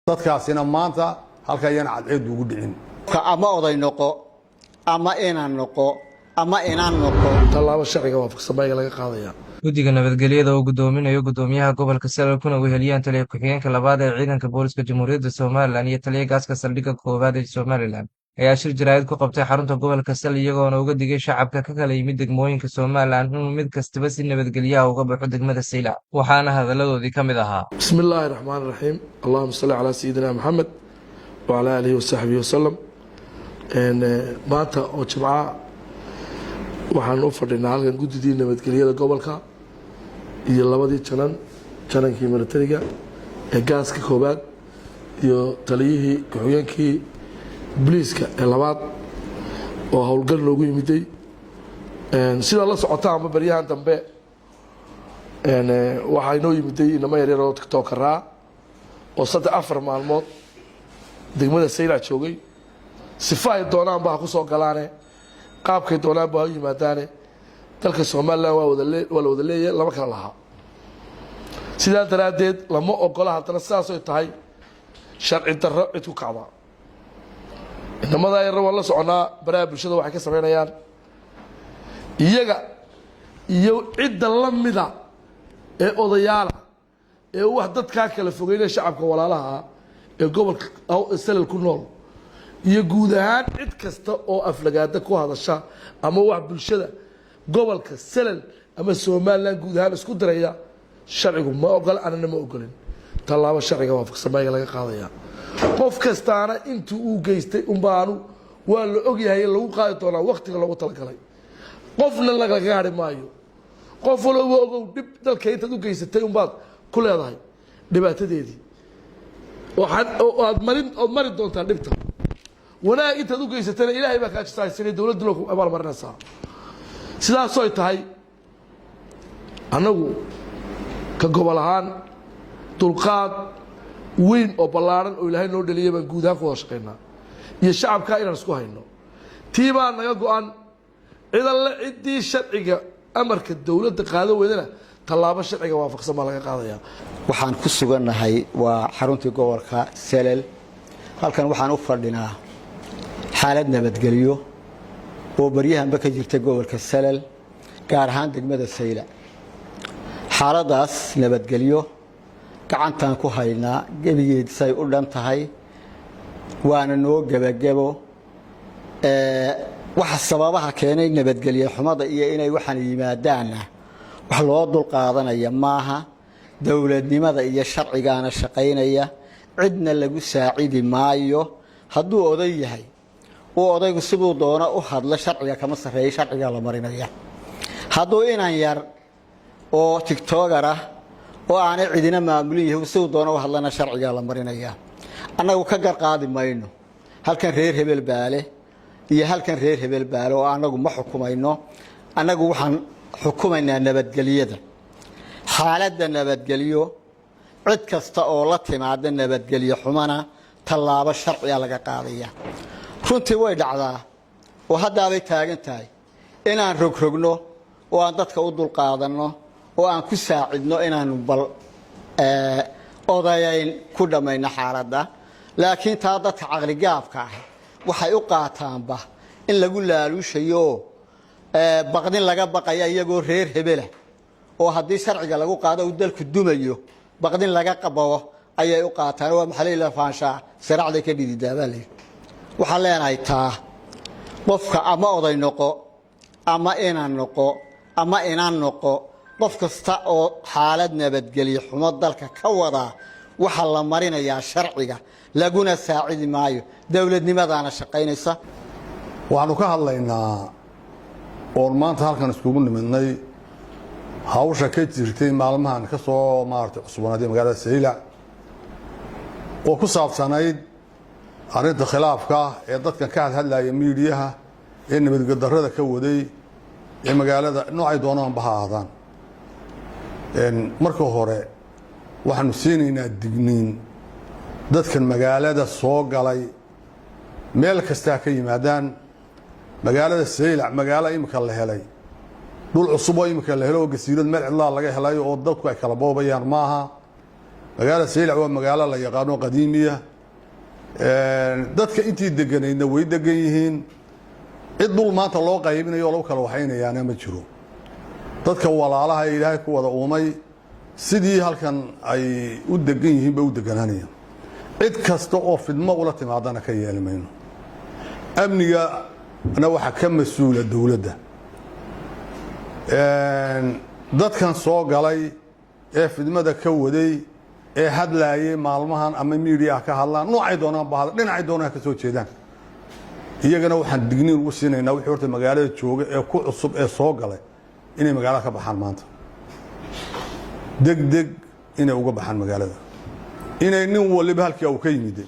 dadkaasina maanta halka ayaan cadceed ugu dhicin ama oday noqo ama inaan noqo ama inaan noqo tallaabo sharciga waafaqsan baa laga qaadaya. guddiga nabadgelyada oo gudoominayo gudoomiyaha gobolka Salool kuna weheliyaan taliye ku-xigeenka labaad ee ciidanka booliska jamhuuriyadda Soomaaliland iyo taliye gaaska saldhigga koowaad ee Somaliland ayaa shir jaraa'id ku qabtay xarunta gobolka Sal iyagoona uga digay shacabka ka kala yimid degmooyinka Somaliland inuu mid kastaba si nabadgelyaha uga baxo degmada Saylac waxaana hadaladoodii ka mid ahaa bismillaahir rahmaanir rahiim allahumma salli ala sayyidina Muhammad wa ala alihi wa sahbihi wa sallam maanta oo jimca waxaan u fadhinaa halkan guddidii nabadgelyada gobolka iyo labadii janankii militariga ee gaaska koobaad iyo taliyihii ku-xigeenkii booliiska ee labaad oo howlgal loogu yimiday sida la socota ama baryahan dambe waxaa inoo yimiday inama yaryar oo tiktokaraa oo 3-4 maalmood degmada Saylac joogay sifa ay doonaan baa ku soo galaane qaabkay doonaan baa yimaadaane dalka Soomaaliland waa wada leeyahay lama kala laha sidaa daraadeed lama ogola hadana sidaas ay tahay sharci darro cid ku kacda inamada yar wala soconaa baraha bulshada waxay ka sameynayaan iyaga iyo cid la mida ee odayaal ee wax dadka kala fogeeyay shacabka walaalaha ee gobolka Salool ku nool iyo guud ahaan cid kasta oo aflagaada ku hadasha ama wax bulshada gobolka Salool ama Somaliland guud ahaan isku diraya sharcigu ma ogola anana ma ogolin tallaabo sharciga waafaqsan baa laga qaadaya qof kastaana intuu uu geystay baanu waa la og yahay lagu qaadi doonaa waqtiga loogu talagalay qofna laga gaari maayo qof walba ogow dib dalka inta u geysatay baad ku leedahay dhibaatadeedii waxaad mari doontaa dhibta wanaag inta u geysatay ilaahay baa ka jisaysan dawladdu loo abaal marinaysa sidaas oo tahay anagu ka gobol ahaan dulqaad weyn oo ballaaran oo ilaahay noo dhaliyay baan guud ahaan ku wada shaqeynaa iyo shacabka inaan isku hayno tii baa naga go'an ciddii sharciga amarka dawladda qaado weydana tallaabo sharciga waafaqsan baa laga qaadayaa waxaan ku sugannahay waa xaruntii gobolka Salool halkan waxaan u fadhinaa xaalad nabadgelyo oo baryahanba ka jirtay gobolka Salool gaar ahaan degmada Saylac xaaladaas nabadgelyo gacantaan ku haynaa gebigeed say u dhan tahay waana noo gabagabo waxa sababaha keenay nabadgelyo xumada iyo inay waxaan yimaadaan wax loo dul qaadanaya maaha dawladnimada iyo sharcigaana shaqaynaya cidna lagu saacidi maayo hadduu oday yahay oo odaygu sidoo doona u hadla sharciga kama sareeyo sharciga la marinaya hadduu inaan yar oo tiktoker ah oo aan cidina maamulin yahay sidoo doona u hadlana sharciga la marinaya annagu ka garqaadi mayno halkan reer hebel baale iyo halkan reer hebel baale oo annagu ma xukumayno annagu waxaan xukumaynaa nabadgelyada xaaladda nabadgelyo cid kasta oo la timaada nabadgelyo xumana tallaabo sharciga laga qaadaya runtii way dhacdaa oo haddaabay taagan tahay inaan rogrogno oo aan dadka u dul qaadanno oo aan ku saacidno inaan bal odayayn ku dhamayno xaaladda laakiin taa dadka caqli gaabka ah waxay u qaataanba in lagu laaluushayo baqdin laga baqaya iyagoo reer hebela oo haddii sharciga lagu qaado uu dalku dumayo baqdin laga qabo ayay u qaataan waa maxay la faanshaa siracday ka dhididaabaalay waxaan leenahay taa qofka ama oday noqo ama inaan noqo ama inaan noqo qof kasta oo xaalad nabadgelyo xumo dalka ka wada waxa la marinayaa sharciga laguna saacidi maayo dawladnimadaana shaqaynaysa waxaanu ka hadlaynaa oo maanta halkan iskugu nimidnay hawsha ka jirtay maalmahan ka soo maartay cusbanaadii magaalada Saylac oo ku saabsanayd arrinta khilaafka ee dadkan ka hadlaya miidiyaha ee nabadgelyada ka waday ee magaalada noocay doonaan bahaadaan marka hore waxaanu siinaynaa digniin dadkan magaalada soo galay meel kasta ka yimaadaan magaalada Saylac magaalo imka la helay dhul cusub oo imka la helo gasiirad meel cidla laga helay oo dadku ay kala boobayaan maaha magaalada saylac waa magaalo la yaqaano qadiimiya dadka intii deganayna way degan yihiin cid dul maanta loo qaybinayo oo lagu kala waxaynayaana ma jiro dadka walaalaha ee ilaahay ku wada uumay sidii halkan ay u degan yihiin bay u deganaanayaan cid kasta oo fidmo ula timaadana ka yeelmayno amniga ana waxa ka mas'uula dawladda dadkan soo galay ee fidmada ka waday ee hadlaayay maalmahan ama media ka hadlaan noocay doonaan baahda dhinacay doonaan ka soo jeedaan iyagana waxaan digniin ugu siinaynaa wixii horta magaalada jooga ee ku cusub ee soo galay inay magaalada ka baxaan maanta degdeg inay uga baxaan magaalada inay nin waliba halkii uu ka yimid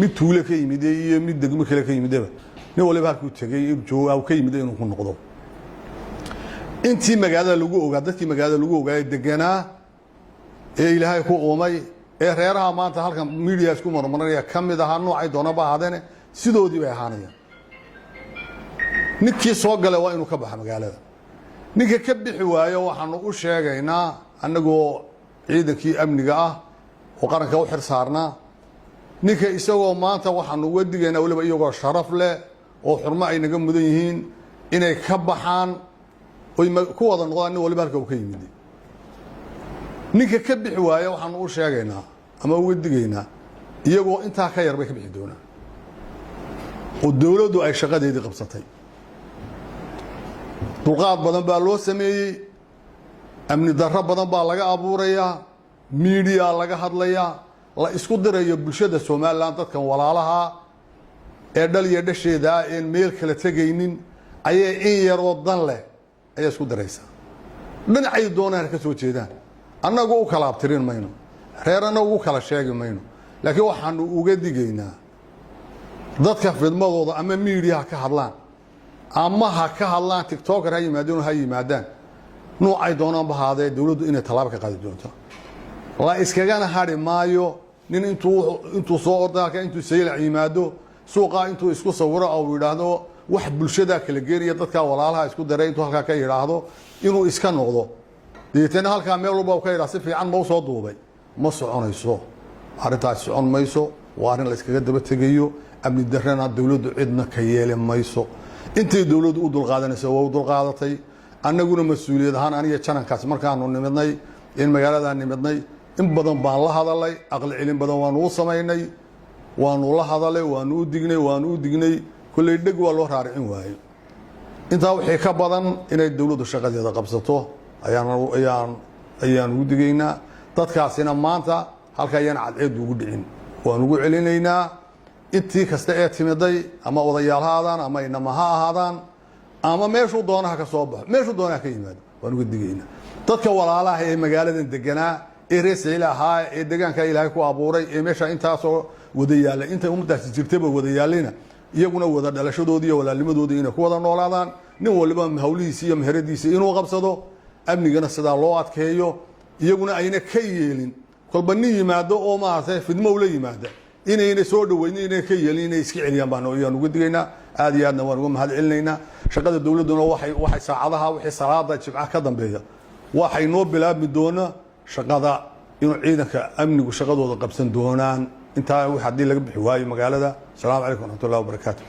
mid tuule ka yimid iyo mid degmo kale ka yimidba nin waliba halkii uu tagay jooga uu ka yimid inuu ku noqdo intii magaalada lagu ogaa dadkii magaalada lagu ogaa deganaa ee ilaahay ku uumay ee reeraha maanta halkan media isku marmarinaya kamid aha noocay doonaba ahaadeen sidoodii bay ahaanayaan ninkii soo galay waa inuu ka baxo magaalada ninka ka bixi waayo waxaanu u sheegaynaa annagoo ciidankii amniga ah oo qaranka u xir saarnaa ninka isagoo maanta waxaanu uga digaynaa waliba iyagoo sharaf leh oo xurmo ay naga mudan yihiin inay ka baxaan oy ku wada noqdaan nin waliba halka uu ka yimid ninka ka bixi waayo waxaanu u sheegaynaa ama uga digaynaa iyagoo intaa ka yar bay ka bixi doonaan oo dawladdu ay shaqadeedii qabsatay dulqaad badan baa loo sameeyey amni darro badan baa laga abuurayaa media laga hadlayaa la isku dirayo bulshada Soomaaliland dadkan walaalaha ee dhal iyo dhasheeda aan meel kala tagaynin ayay in yar oo dan leh ay isku diraysaa dhinacay doonaan ka soo jeedaan annagu u kala abtirin mayno reerana ugu kala sheegi mayno laakiin waxaanu uga digaynaa dadka fidmadooda ama media ka hadlaan ama ha ka hadlaan tiktoker ha yimaadaan noocay doonaan bahaadee dawladdu inay talaabo ka qaadi doonto la iskagana hari maayo nin intuu soo ordaalka intuu saylac yimaado suuqa intuu isku sawiro oo yiraahdo wax bulshada kala geeriya dadka walaalaha isku daray intuu halka ka yiraahdo inuu iska noqdo deetana halka meel walba ka yiraahdo si fiican ma soo duubay ma soconayso arintaas socon mayso waa arin la iskaga daba tagayo amni darrana dawladdu cidna ka yeelan mayso intii dawladdu u dulqaadanayso waa u dulqaadatay annaguna mas'uuliyad ahaan aniga janankaas markaanu nimidnay in magaalada nimidnay in badan baan la hadalay aqal cilin badan waanu u sameeynay waanu la hadalay waanu u dignay kulay dhig waa loo raaricin waayo inta wixii ka badan inay dawladdu shaqadeeda qabsato ayaan ugu digaynaa dadkaasina maanta halka ayaan cadceed ugu dhicin waan ugu celinaynaa intii kasta ee timiday ama odayaal ha ahaadaan ama inama ha ahaadaan ama meeshuu doonaha ka soo baxo meeshuu doonaha ka yimaado waan uga digaynaa dadka walaalaha ee magaaladan deganaa ee reesayla ahaa ee deegaanka ilaahay ku abuuray ee meesha intaasoo wada yaallay inta ummadaasi jirtaba wada yaallayna iyaguna wada dhalashadoodii iyo walaalnimadoodii inay ku wada noolaadaan nin waliba hawlihiisa iyo meheradiisa inuu qabsado amnigana sidaa loo adkeeyo iyaguna ayna ka yeelin kolba nin yimaado oo maartay fidmo ula yimaada inayna soo dhaweyn inay ka yeelin inay iska celiyaan baan uga digaynaa aad iyo aadna waan uga mahad celinaynaa shaqada dawladuna waxay saacadaha wixii salaada jimcaha ka dambeeya waxay noo bilaabmi doona shaqada inuu ciidanka amnigu shaqadooda qabsan doonaan intaa wax hadii laga bixi waayo magaalada. Assalaamu calaykum wa rahmatullahi wa barakaatuh.